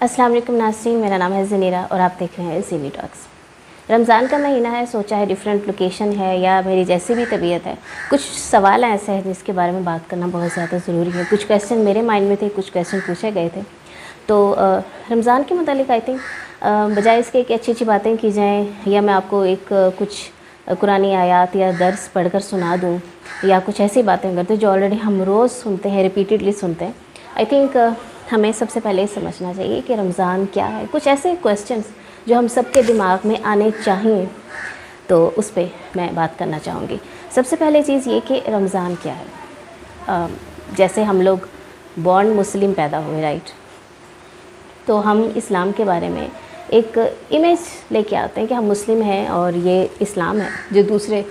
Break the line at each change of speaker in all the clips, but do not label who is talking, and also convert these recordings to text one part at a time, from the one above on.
अस्सलाम वालेकुम नाज़रीन, मेरा नाम है ज़नीरा और आप देख रहे हैं ज़ीनी टॉक्स। रमज़ान का महीना है, सोचा है डिफरेंट लोकेशन है या मेरी जैसी भी तबीयत है, कुछ सवाल ऐसे हैं जिसके बारे में बात करना बहुत ज़्यादा ज़रूरी है। कुछ क्वेश्चन मेरे माइंड में थे, कुछ क्वेश्चन पूछे गए थे। तो रमज़ान के मुतालिक आई थिंक बजाय इसके कि अच्छी अच्छी बातें की जाएँ या मैं आपको एक कुछ कुरानी आयात या दर्स पढ़कर सुना दूँ या कुछ ऐसी बातें करते जो ऑलरेडी हम रोज़ सुनते हैं, रिपीटेडली सुनते हैं। आई थिंक हमें सबसे पहले समझना चाहिए कि रमज़ान क्या है। कुछ ऐसे क्वेश्चंस जो हम सबके दिमाग में आने चाहिए, तो उस पर मैं बात करना चाहूँगी। सबसे पहले चीज़ ये कि रमज़ान क्या है। जैसे हम लोग बॉर्न मुस्लिम पैदा हुए, राइट, तो हम इस्लाम के बारे में एक इमेज लेके आते हैं कि हम मुस्लिम हैं और ये इस्लाम है जो दूसरे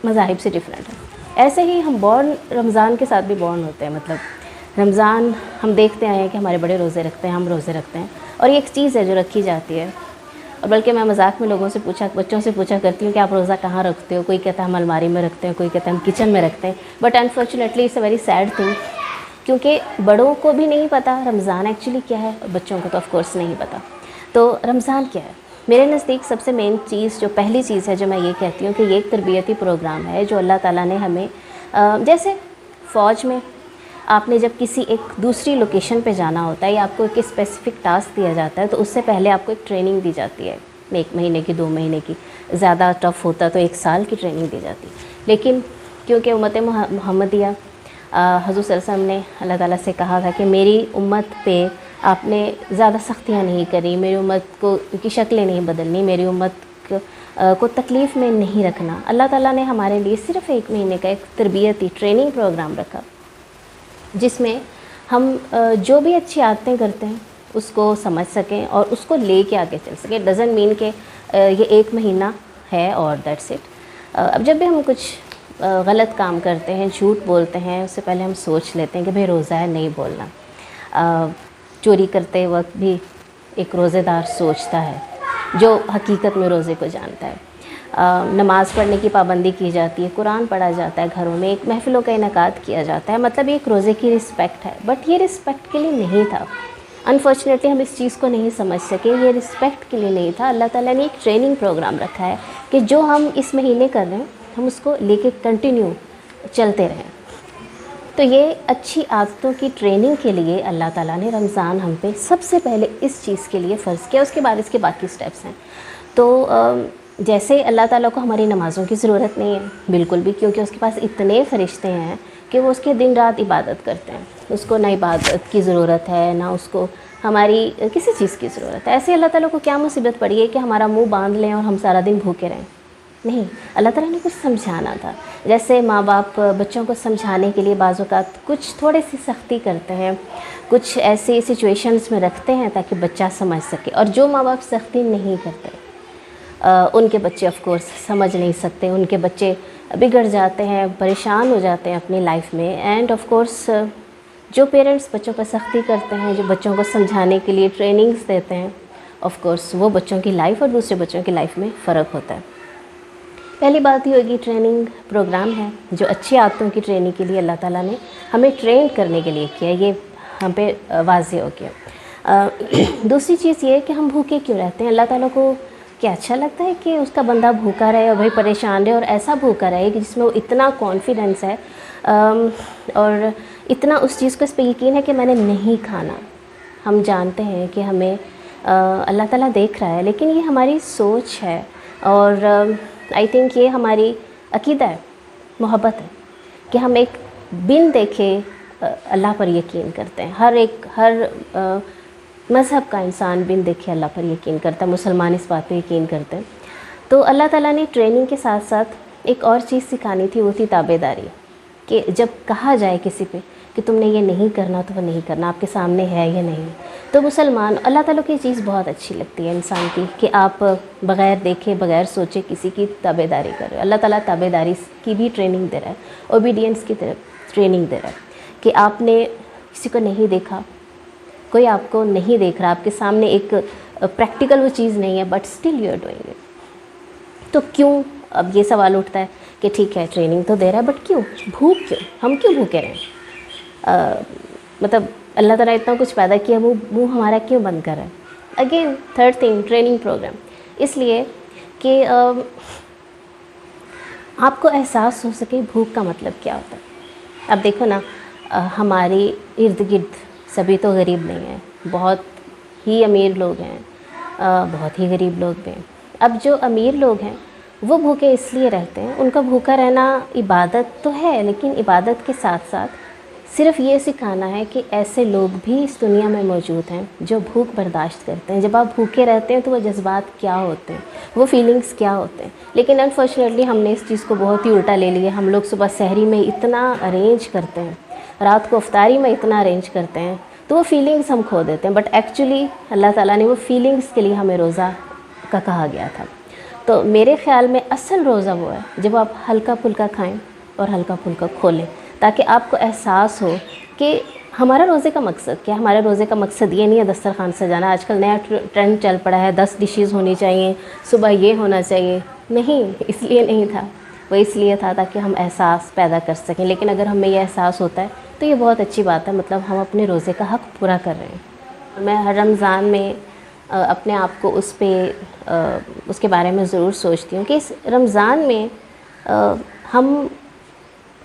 मज़ाहिब से डिफरेंट है। ऐसे ही हम बॉर्न रमज़ान के साथ भी बॉर्न होते हैं। मतलब रमज़ान हम देखते आए हैं कि हमारे बड़े रोज़े रखते हैं, हम रोज़े रखते हैं और ये एक चीज़ है जो रखी जाती है। और बल्कि मैं मजाक में बच्चों से पूछा करती हूँ कि आप रोज़ा कहाँ रखते हो। कोई कहता है हम अलमारी में रखते हैं, कोई कहता है हम किचन में रखते हैं। But unfortunately it's a very sad thing, क्योंकि बड़ों को भी नहीं पता रमज़ान एक्चुअली क्या है और बच्चों को तो ऑफ कोर्स नहीं पता। तो रमज़ान क्या है? मेरे नज़दीक सबसे मेन चीज़, जो पहली चीज़ है जो मैं ये कहती हूँ कि ये एक तरबियती प्रोग्राम है जो अल्लाह ताला ने हमें, जैसे फ़ौज में आपने जब किसी एक दूसरी लोकेशन पे जाना होता है या आपको एक स्पेसिफ़िक टास्क दिया जाता है, तो उससे पहले आपको एक ट्रेनिंग दी जाती है, 1 महीने की, 2 महीने की, ज़्यादा टफ़ होता तो 1 साल की ट्रेनिंग दी जाती। लेकिन क्योंकि उम्मत मुहम्मदिया हुज़ूर सल्लल्लाहु अलैहि वसल्लम ने अल्लाह ताला से कहा था कि मेरी उम्मत पे आपने ज़्यादा सख्तियाँ नहीं करी, मेरी उम्मत को की शक्लें नहीं बदलनी, मेरी उम्मत को तकलीफ़ में नहीं रखना। अल्लाह ताला ने हमारे लिए सिर्फ़ 1 महीने का एक तरबियती ट्रेनिंग प्रोग्राम रखा, जिसमें हम जो भी अच्छी आदतें करते हैं उसको समझ सकें और उसको ले के आगे चल सकें। डज़न्ट मीन कि ये 1 महीना है और दैट्स इट। अब जब भी हम कुछ गलत काम करते हैं, झूठ बोलते हैं, उससे पहले हम सोच लेते हैं कि भाई रोज़ा है, नहीं बोलना। चोरी करते वक्त भी एक रोज़ेदार सोचता है जो हकीकत में रोज़े को जानता है। नमाज़ पढ़ने की पाबंदी की जाती है, कुरान पढ़ा जाता है, घरों में एक महफ़िलों का इनेकाद किया जाता है। मतलब ये एक रोज़े की रिस्पेक्ट है, बट ये रिस्पेक्ट के लिए नहीं था। अनफॉर्चुनेटली हम इस चीज़ को नहीं समझ सके, ये रिस्पेक्ट के लिए नहीं था। अल्लाह ताला ने एक ट्रेनिंग प्रोग्राम रखा है कि जो हम इस महीने कर रहे हैं हम उसको लेके कंटिन्यू चलते रहें। तो ये अच्छी आदतों की ट्रेनिंग के लिए अल्लाह ताला ने रमज़ान हम पे सबसे पहले इस चीज़ के लिए फ़र्ज़ किया। उसके बाद इसके बाकी स्टेप्स हैं। तो जैसे अल्लाह ताला को हमारी नमाज़ों की ज़रूरत नहीं है बिल्कुल भी, क्योंकि उसके पास इतने फ़रिश्ते हैं कि वो उसके दिन रात इबादत करते हैं। उसको ना इबादत की ज़रूरत है, ना उसको हमारी किसी चीज़ की ज़रूरत है। ऐसे अल्लाह ताला को क्या मुसीबत पड़ी है कि हमारा मुँह बांध लें और हम सारा दिन भूखे रहें? नहीं, अल्लाह ताला ने कुछ समझाना था। जैसे माँ बाप बच्चों को समझाने के लिए बाज़ औक़ात कुछ थोड़ी सी सख्ती करते हैं, कुछ ऐसी सिचुएशंस में रखते हैं ताकि बच्चा समझ सके। और जो माँ बाप सख्ती नहीं करते उनके बच्चे ऑफ कोर्स समझ नहीं सकते, उनके बच्चे बिगड़ जाते हैं, परेशान हो जाते हैं अपनी लाइफ में। एंड ऑफ कोर्स जो पेरेंट्स बच्चों पर सख्ती करते हैं, जो बच्चों को समझाने के लिए ट्रेनिंग्स देते हैं, ऑफ कोर्स वो बच्चों की लाइफ और दूसरे बच्चों की लाइफ में फ़र्क होता है। पहली बात ये होगी, ट्रेनिंग प्रोग्राम है जो अच्छी आदतों की ट्रेनिंग के लिए अल्लाह ताला ने हमें ट्रेन करने के लिए किया, ये हम पे वाज़ेह हो गया। दूसरी चीज़ ये है कि हम भूखे क्यों रहते हैं। अल्लाह ताला को क्या अच्छा लगता है कि उसका बंदा भूखा रहे और भाई परेशान रहे, और ऐसा भूखा रहे कि जिसमें वो इतना कॉन्फिडेंस है और इतना उस चीज़ को इस पर यकीन है कि मैंने नहीं खाना। हम जानते हैं कि हमें अल्लाह ताला देख रहा है, लेकिन ये हमारी सोच है और आई थिंक ये हमारी अकीदा है, मोहब्बत है कि हम एक बिन देखे अल्लाह पर यकीन करते हैं। हर मज़हब का इंसान बिन देखे अल्लाह पर यकीन करता है, मुसलमान इस बात पे यकीन करते हैं। तो अल्लाह ताला ने ट्रेनिंग के साथ साथ एक और चीज़ सिखानी थी, वो थी ताबेदारी। कि जब कहा जाए किसी पे कि तुमने ये नहीं करना तो वो नहीं करना, आपके सामने है या नहीं। तो मुसलमान, अल्लाह ताला की चीज़ बहुत अच्छी लगती है इंसान की कि आप बग़ैर देखे बग़ैर सोचे किसी की ताबेदारी कर रहे हो। अल्लाह ताला ताबेदारी की भी ट्रेनिंग दे रहा है, ओबीडियंस की तरफ ट्रेनिंग दे रहा है कि आपने किसी को नहीं देखा, कोई आपको नहीं देख रहा, आपके सामने एक प्रैक्टिकल वो चीज़ नहीं है, but still you are doing it. तो क्यों, अब ये सवाल उठता है कि ठीक है ट्रेनिंग तो दे रहा है, बट क्यों, भूख क्यों, हम क्यों भूखे रहें? मतलब अल्लाह ताला इतना कुछ पैदा किया, वो मुँह हमारा क्यों बंद कर रहा है? Again third thing, training programme, इसलिए कि आपको एहसास हो सके भूख का मतलब क्या होता है। अब देखो ना, हमारे इर्द गिर्द सभी तो गरीब नहीं हैं, बहुत ही अमीर लोग हैं, बहुत ही गरीब लोग भी हैं। अब जो अमीर लोग हैं वो भूखे इसलिए रहते हैं, उनका भूखा रहना इबादत तो है, लेकिन इबादत के साथ साथ सिर्फ ये सिखाना है कि ऐसे लोग भी इस दुनिया में मौजूद हैं जो भूख बर्दाश्त करते हैं। जब आप भूखे रहते हैं तो वो जज्बात क्या होते हैं, वो फीलिंग्स क्या होते हैं। लेकिन अनफॉर्चुनेटली हमने इस चीज़ को बहुत ही उल्टा ले लिया। हम लोग सुबह सहरी में इतना अरेंज करते हैं, रात को इफ्तारी में इतना अरेंज करते हैं, तो वो फीलिंग्स हम खो देते हैं। बट एक्चुअली अल्लाह ताला ने वो फीलिंग्स के लिए हमें रोज़ा का कहा गया था। तो मेरे ख़्याल में असल रोज़ा वो है जब आप हल्का फुल्का खाएं और हल्का फुल्का खोलें, ताकि आपको एहसास हो कि हमारा रोज़े का मकसद क्या है। हमारे रोज़े का मकसद ये नहीं है दस्तरखान सजाना। आजकल नया ट्रेंड चल पड़ा है, 10 डिशेज़ होनी चाहिए, सुबह ये होना चाहिए। नहीं, इसलिए नहीं था, वो इसलिए था ताकि हम एहसास पैदा कर सकें। लेकिन अगर हमें ये एहसास होता है तो ये बहुत अच्छी बात है, मतलब हम अपने रोज़े का हक़ पूरा कर रहे हैं। मैं हर रमज़ान में अपने आप को उसके बारे में ज़रूर सोचती हूँ कि इस रमज़ान में हम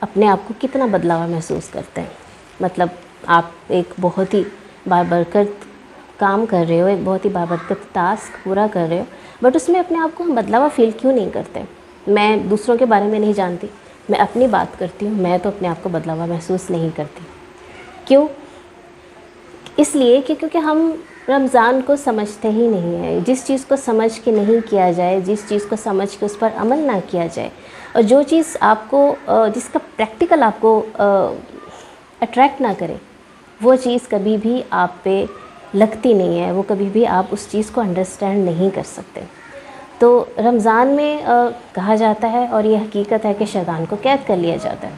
अपने आप को कितना बदलाव महसूस करते हैं। मतलब आप एक बहुत ही बाबरकत काम कर रहे हो, एक बहुत ही बाबरकत टास्क पूरा कर रहे हो, बट उसमें अपने आप को हम बदलावा फ़ील क्यों नहीं करते। मैं दूसरों के बारे में नहीं जानती, मैं अपनी बात करती हूँ, मैं तो अपने आप को बदलावा महसूस नहीं करती। क्यों? इसलिए कि क्योंकि हम रमज़ान को समझते ही नहीं है। जिस चीज़ को समझ के नहीं किया जाए, जिस चीज़ को समझ के उस पर अमल ना किया जाए, और जो चीज़ आपको जिसका प्रैक्टिकल आपको अट्रैक्ट ना करे, वो चीज़ कभी भी आप पे लगती नहीं है, वो कभी भी आप उस चीज़ को अंडरस्टैंड नहीं कर सकते। तो रमज़ान में कहा जाता है, और ये हकीकत है कि शैतान को कैद कर लिया जाता है।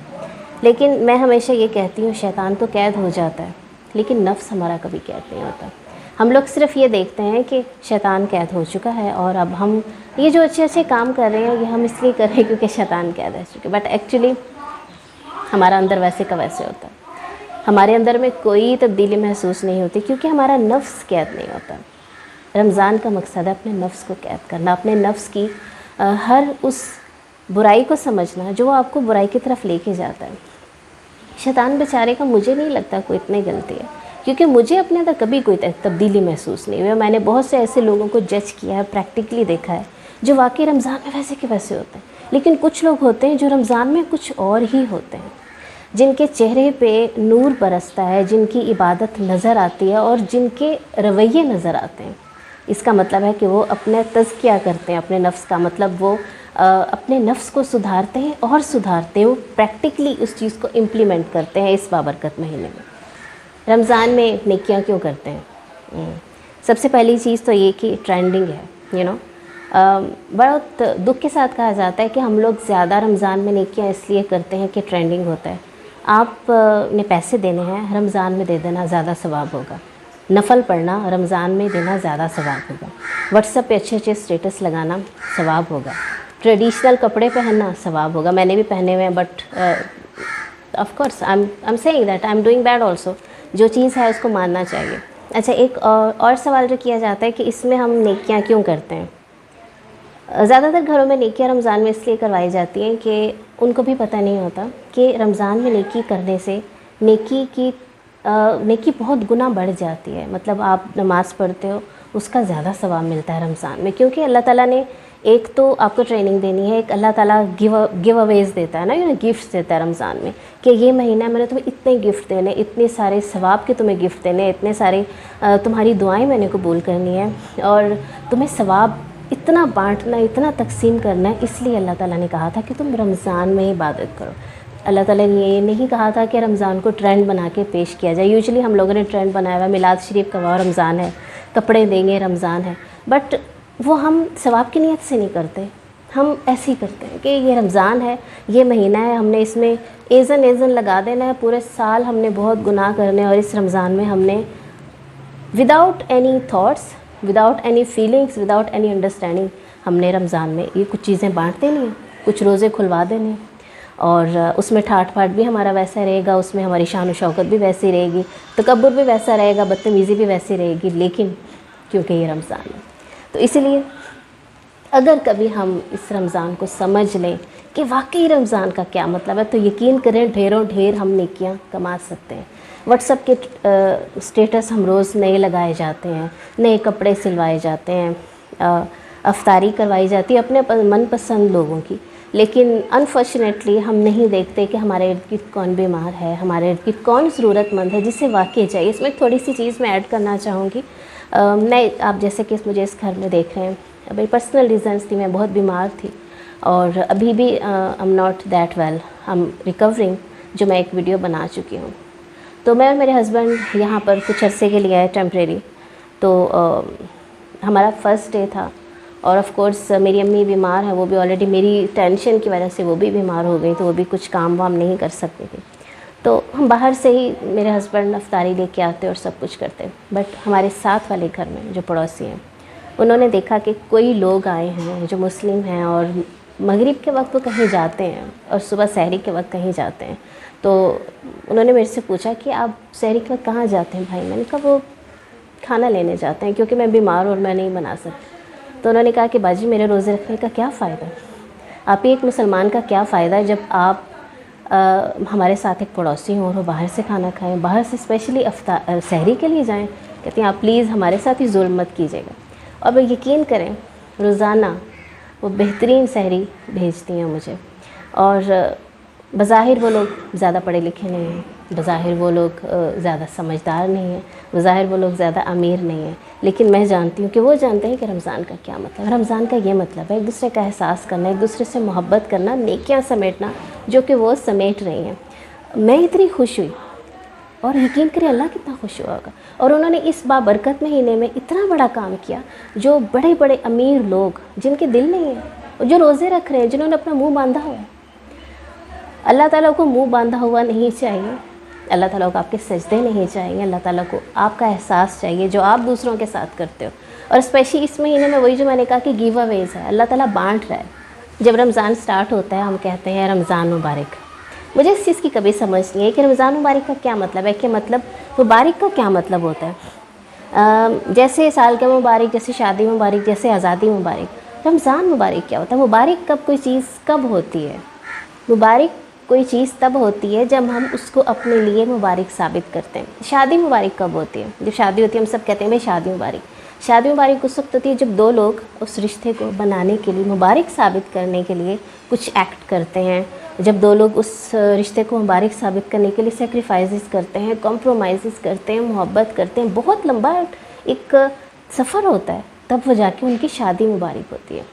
लेकिन मैं हमेशा ये कहती हूँ, शैतान तो कैद हो जाता है लेकिन नफ्स हमारा कभी कैद नहीं होता। हम लोग सिर्फ ये देखते हैं कि शैतान कैद हो चुका है और अब हम ये जो अच्छे अच्छे काम कर रहे हैं ये हम इसलिए कर रहे हैं क्योंकि शैतान कैद हो चुके। बट एक्चुअली हमारा अंदर वैसे का वैसे होता है, हमारे अंदर में कोई तब्दीली महसूस नहीं होती क्योंकि हमारा नफ्स कैद नहीं होता। रमज़ान का मकसद है अपने नफ्स को कैद करना, अपने नफ्स की हर उस बुराई को समझना जो आपको बुराई की तरफ लेके जाता है। शैतान बेचारे का मुझे नहीं लगता कोई इतनी गलती है, क्योंकि मुझे अपने अंदर कभी कोई तब्दीली महसूस नहीं हुई। मैंने बहुत से ऐसे लोगों को जज किया है, प्रैक्टिकली देखा है, जो वाकई रमज़ान में वैसे के वैसे होते हैं। लेकिन कुछ लोग होते हैं जो रमज़ान में कुछ और ही होते हैं, जिनके चेहरे पे नूर बरसता है, जिनकी इबादत नज़र आती है और जिनके रवैये नज़र आते हैं। इसका मतलब है कि वो अपने तज़किया करते हैं अपने नफ्स का, मतलब वो अपने नफ्स को सुधारते हैं और सुधारते हैं, वो प्रैक्टिकली उस चीज़ को इम्प्लीमेंट करते हैं। इस बाबरकत महीने में रमज़ान में नेकियां क्यों करते हैं? सबसे पहली चीज़ तो ये कि ट्रेंडिंग है, बहुत दुख के साथ कहा जाता है कि हम लोग ज़्यादा रमज़ान में नेकियां इसलिए करते हैं कि ट्रेंडिंग होता है। आप ने पैसे देने हैं, रमज़ान में दे देना ज़्यादा सवाब होगा। नफल पढ़ना रमज़ान में देना ज़्यादा सवाब होगा। व्हाट्सएप पे अच्छे अच्छे स्टेटस लगाना सवाब होगा। ट्रेडिशनल कपड़े पहनना सवाब होगा। मैंने भी पहने हुए हैं, but of course I am saying that I am doing bad also. जो चीज़ है उसको मानना चाहिए। अच्छा, एक और सवाल जो किया जाता है कि इसमें हम नेकियां क्यों करते हैं? ज़्यादातर घरों में नेकियां रमज़ान में इसलिए करवाई जाती हैं कि उनको भी पता नहीं होता कि रमज़ान में नेकी करने से नेकी बहुत गुना बढ़ जाती है। मतलब आप नमाज़ पढ़ते हो, उसका ज़्यादा सवाब मिलता है रमज़ान में, क्योंकि अल्लाह ताला ने एक तो आपको ट्रेनिंग देनी है, एक अल्लाह ताला गिव अवेज़ देता है ना, गिफ्ट्स देता है रमज़ान में कि ये महीना मैंने तुम्हें इतने गिफ्ट देने, इतने सारे सवाब के तुम्हें गिफ्ट देने, इतने सारे तुम्हारी दुआएं मैंने कबूल करनी है और तुम्हें सवाब इतना बांटना, इतना तकसीम करना है। इसलिए अल्लाह ताला ने कहा था कि तुम रमज़ान में इबादत करो। अल्लाह ताला ने ये नहीं कहा था कि रमज़ान को ट्रेंड बना के पेश किया जाए। यूजुअली हम लोगों ने ट्रेंड बनाया हुआ, मिलाद शरीफ का रमज़ान है, कपड़े देंगे रमज़ान है, बट वो हम सवाब की नीयत से नहीं करते। हम ऐसे ही करते हैं कि ये रमज़ान है, ये महीना है, हमने इसमें एज़न लगा देना है, पूरे साल हमने बहुत गुनाह करने, और इस रमज़ान में हमने without any thoughts, without any feelings, without any understanding हमने रमज़ान में ये कुछ चीज़ें बांट देनी है, कुछ रोज़े खुलवा देने। اور اس میں ٹھاٹ پھاٹ بھی ہمارا ویسا رہے گا، اس میں ہماری شان و شوکت بھی ویسی رہے گی، تکبر بھی ویسا رہے گا، بدتمیزی بھی ویسی رہے گی، لیکن کیونکہ یہ رمضان ہے تو اسی لیے اگر کبھی ہم اس رمضان کو سمجھ لیں کہ واقعی رمضان کا کیا مطلب ہے، تو یقین کریں ڈھیروں ڈھیر ہم نیکیاں کما سکتے ہیں۔ واٹس ایپ کے اسٹیٹس ہم روز نئے لگائے جاتے ہیں، نئے کپڑے سلوائے جاتے ہیں، افطاری کروائی جاتی ہے اپنے من پسند لوگوں کی، لیکن انفارچونیٹلی ہم نہیں دیکھتے کہ ہمارے ارد گرد کون بیمار ہے، ہمارے ارد گرد کون ضرورت مند ہے جسے واقعی چاہیے۔ اس میں تھوڑی سی چیز میں ایڈ کرنا چاہوں گی، میں آپ جیسے کہ مجھے اس گھر میں دیکھ رہے ہیں، میری پرسنل ریزنس تھی، میں بہت بیمار تھی اور ابھی بھی I'm not that well, I'm recovering, جو میں ایک ویڈیو بنا چکی ہوں۔ تو میں اور میرے ہسبینڈ یہاں پر کچھ عرصے کے لیے آئے ٹیمپریری، تو ہمارا فرسٹ ڈے تھا اور آف کورس میری امی بیمار ہے، وہ بھی آلریڈی میری ٹینشن کی وجہ سے وہ بھی بیمار ہو گئی، تو وہ بھی کچھ کام وام نہیں کر سکتی تھی، تو ہم باہر سے ہی میرے ہسبینڈ افطاری لے کے آتے اور سب کچھ کرتے، بٹ ہمارے ساتھ والے گھر میں جو پڑوسی ہیں انہوں نے دیکھا کہ کوئی لوگ آئے ہیں جو مسلم ہیں اور مغرب کے وقت وہ کہیں جاتے ہیں اور صبح سحری کے وقت کہیں جاتے ہیں، تو انہوں نے میرے سے پوچھا کہ آپ سحری کے وقت کہاں جاتے ہیں بھائی؟ میں نے کہا وہ کھانا لینے جاتے ہیں کیونکہ میں بیمار اور میں نہیں بنا سکتی۔ تو انہوں نے کہا کہ باجی میرے روزے رکھنے کا کیا فائدہ ہے، آپ ایک مسلمان کا کیا فائدہ ہے جب آپ ہمارے ساتھ ایک پڑوسی ہوں اور وہ باہر سے کھانا کھائیں، باہر سے اسپیشلی سحری کے لیے جائیں، کہتے ہیں آپ پلیز ہمارے ساتھ ہی ظلم مت کیجیے گا۔ اور وہ یقین کریں روزانہ وہ بہترین سحری بھیجتی ہیں مجھے، اور بظاہر وہ لوگ زیادہ پڑھے لکھے نہیں ہیں، بظاہر وہ لوگ زیادہ سمجھدار نہیں ہیں، بظاہر وہ لوگ زیادہ امیر نہیں ہیں، لیکن میں جانتی ہوں کہ وہ جانتے ہیں کہ رمضان کا کیا مطلب ہے۔ رمضان کا یہ مطلب ہے ایک دوسرے کا احساس کرنا، ایک دوسرے سے محبت کرنا، نیکیاں سمیٹنا جو کہ وہ سمیٹ رہی ہیں۔ میں اتنی خوش ہوئی اور یقین کریں اللہ کتنا خوش ہوا ہوگا، اور انہوں نے اس بابرکت مہینے میں اتنا بڑا کام کیا، جو بڑے بڑے امیر لوگ جن کے دل نہیں ہیں، جو روزے رکھ رہے ہیں، جنہوں نے اپنا منہ باندھا ہوا ہے، اللہ تعالیٰ کو منہ باندھا ہوا نہیں چاہیے، اللہ تعالیٰ کو آپ کے سجدے نہیں چاہیے، اللہ تعالیٰ کو آپ کا احساس چاہیے جو آپ دوسروں کے ساتھ کرتے ہو۔ اور اسپیشلی اس مہینے میں وہی جو میں نے کہا کہ گیو اویز ہے، اللہ تعالیٰ بانٹ رہا ہے۔ جب رمضان سٹارٹ ہوتا ہے ہم کہتے ہیں رمضان مبارک، مجھے اس چیز کی کبھی سمجھ نہیں ہے کہ رمضان مبارک کا کیا مطلب ہے، کہ مطلب مبارک کا کیا مطلب ہوتا ہے؟ جیسے سال کا مبارک، جیسے شادی مبارک، جیسے آزادی مبارک، رمضان مبارک کیا ہوتا ہے؟ مبارک کب کوئی چیز کب ہوتی ہے؟ مبارک کوئی چیز تب ہوتی ہے جب ہم اس کو اپنے لیے مبارک ثابت کرتے ہیں۔ شادی مبارک کب ہوتی ہے؟ جب شادی ہوتی ہے ہم سب کہتے ہیں بھائی شادی مبارک۔ شادی مبارک اس وقت ہوتی ہے جب دو لوگ اس رشتے کو بنانے کے لیے، مبارک ثابت کرنے کے لیے کچھ ایکٹ کرتے ہیں، جب دو لوگ اس رشتے کو مبارک ثابت کرنے کے لیے سیکریفائزز کرتے ہیں، کمپرومائزز کرتے ہیں، محبت کرتے ہیں، بہت لمبا ایک سفر ہوتا ہے، تب وہ جا کے ان کی شادی مبارک ہوتی ہے۔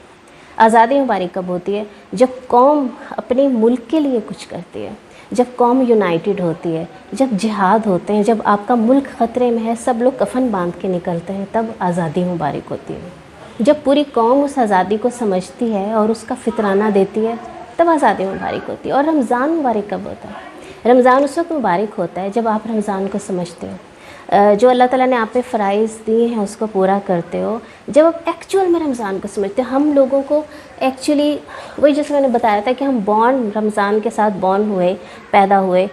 آزادی مبارک کب ہوتی ہے؟ جب قوم اپنے ملک کے لیے کچھ کرتی ہے، جب قوم یونائٹڈ ہوتی ہے، جب جہاد ہوتے ہیں، جب آپ کا ملک خطرے میں ہے، سب لوگ کفن باندھ کے نکلتے ہیں، تب آزادی مبارک ہوتی ہے۔ جب پوری قوم اس آزادی کو سمجھتی ہے اور اس کا فطرانہ دیتی ہے، تب آزادی مبارک ہوتی ہے۔ اور رمضان مبارک کب ہوتا ہے؟ رمضان اس وقت مبارک ہوتا ہے جب آپ رمضان کو سمجھتے ہو، جو اللہ تعالیٰ نے آپ پہ فرائض دیے ہیں اس کو پورا کرتے ہو، جب آپ ایکچول میں رمضان کو سمجھتے ہو۔ ہم لوگوں کو ایکچولی وہی جیسے میں نے بتایا تھا کہ ہم رمضان کے ساتھ بورن ہوئے، پیدا ہوئے،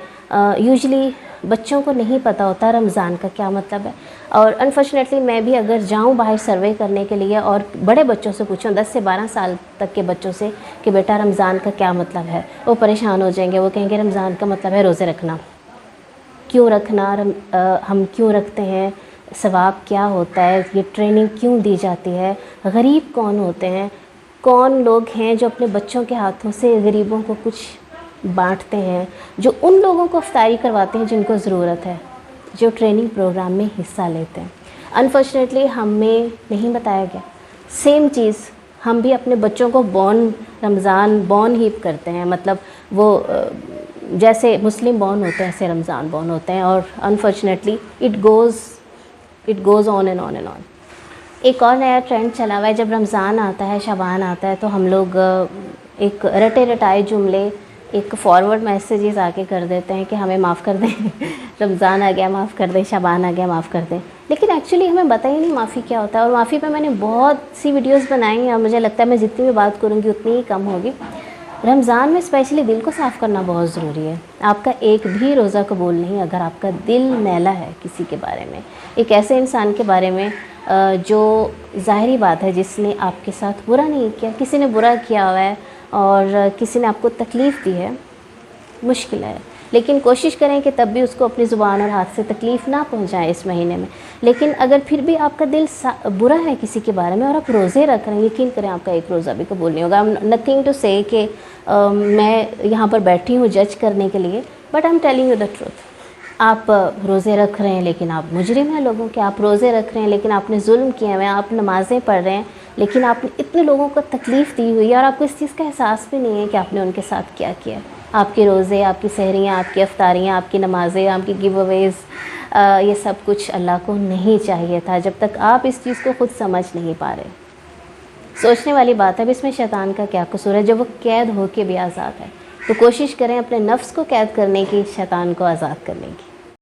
یوزلی بچوں کو نہیں پتہ ہوتا رمضان کا کیا مطلب ہے، اور انفارچونیٹلی میں بھی اگر جاؤں باہر سروے کرنے کے لیے اور بڑے بچوں سے پوچھوں 10 سے 12 سال تک کے بچوں سے کہ بیٹا رمضان کا کیا مطلب ہے، وہ پریشان ہو جائیں گے، وہ کہیں گے رمضان کا مطلب ہے روزے رکھنا۔ کیوں رکھنا؟ ہم کیوں رکھتے ہیں؟ ثواب کیا ہوتا ہے؟ یہ ٹریننگ کیوں دی جاتی ہے؟ غریب کون ہوتے ہیں؟ کون لوگ ہیں جو اپنے بچوں کے ہاتھوں سے غریبوں کو کچھ بانٹتے ہیں، جو ان لوگوں کو افطاری کرواتے ہیں جن کو ضرورت ہے، جو ٹریننگ پروگرام میں حصہ لیتے ہیں؟ انفارچونیٹلی ہمیں نہیں بتایا گیا۔ سیم چیز ہم بھی اپنے بچوں کو رمضان بورن ہی کرتے ہیں، مطلب وہ جیسے مسلم بورن ہوتے ہیں ایسے رمضان بورن ہوتے ہیں، اور unfortunately it goes on and on and on. ایک اور نیا ٹرینڈ چلا ہوا ہے، جب رمضان آتا ہے، شعبان آتا ہے، تو ہم لوگ ایک رٹے رٹائے جملے، ایک فارورڈ میسیجز آ کے کر دیتے ہیں کہ ہمیں معاف کر دیں، رمضان آ گیا معاف کر دیں، شعبان آ گیا معاف کر دیں، لیکن ایکچولی ہمیں پتہ ہی نہیں معافی کیا ہوتا ہے۔ اور معافی پہ میں نے بہت سی ویڈیوز بنائی ہیں، اور مجھے لگتا ہے میں جتنی بھی بات کروں گی اتنی ہی کم ہوگی۔ रमज़ान में स्पेशली दिल को साफ़ करना बहुत ज़रूरी है। आपका एक भी रोज़ा कबूल नहीं अगर आपका दिल मैला है किसी के बारे में, एक ऐसे इंसान के बारे में जो ज़ाहिरी बात है जिसने आपके साथ बुरा नहीं किया, किसी ने बुरा किया हुआ है और किसी ने आपको तकलीफ़ दी है, मुश्किल है। लेकिन कोशिश करें कि तब भी उसको अपनी ज़ुबान और हाथ से तकलीफ़ ना पहुंचाएं इस महीने में। लेकिन अगर फिर भी आपका दिल बुरा है किसी के बारे में और आप रोज़े रख रहे हैं, यकीन करें आपका एक रोज़ा भी कबूल नहीं होगा। नथिंग टू से कि मैं यहाँ पर बैठी हूँ जज करने के लिए, but I am telling you the truth. आप रोज़े रख रहे हैं लेकिन आप मुजरिम हैं लोगों के, आप रोज़े रख रहे हैं लेकिन आपने जुल्म किए हुए हैं, आप नमाज़ें पढ़ रहे हैं लेकिन आपने इतने लोगों को तकलीफ़ दी हुई है और आपको इस चीज़ का एहसास भी नहीं है कि आपने उनके साथ क्या किया। आपके रोज़े, आपकी सहरियाँ, आपकी अफ्तारियाँ, आपकी नमाज़ें, आपकी गिव अवेज़, ये सब कुछ अल्लाह को नहीं चाहिए था जब तक आप इस चीज़ को ख़ुद समझ नहीं पा रहे। सोचने वाली बात है अब इसमें शैतान का क्या कसूर है जब वो कैद होके भी आज़ाद है। तो कोशिश करें अपने नफ्स को कैद करने की, शैतान को आज़ाद करने की।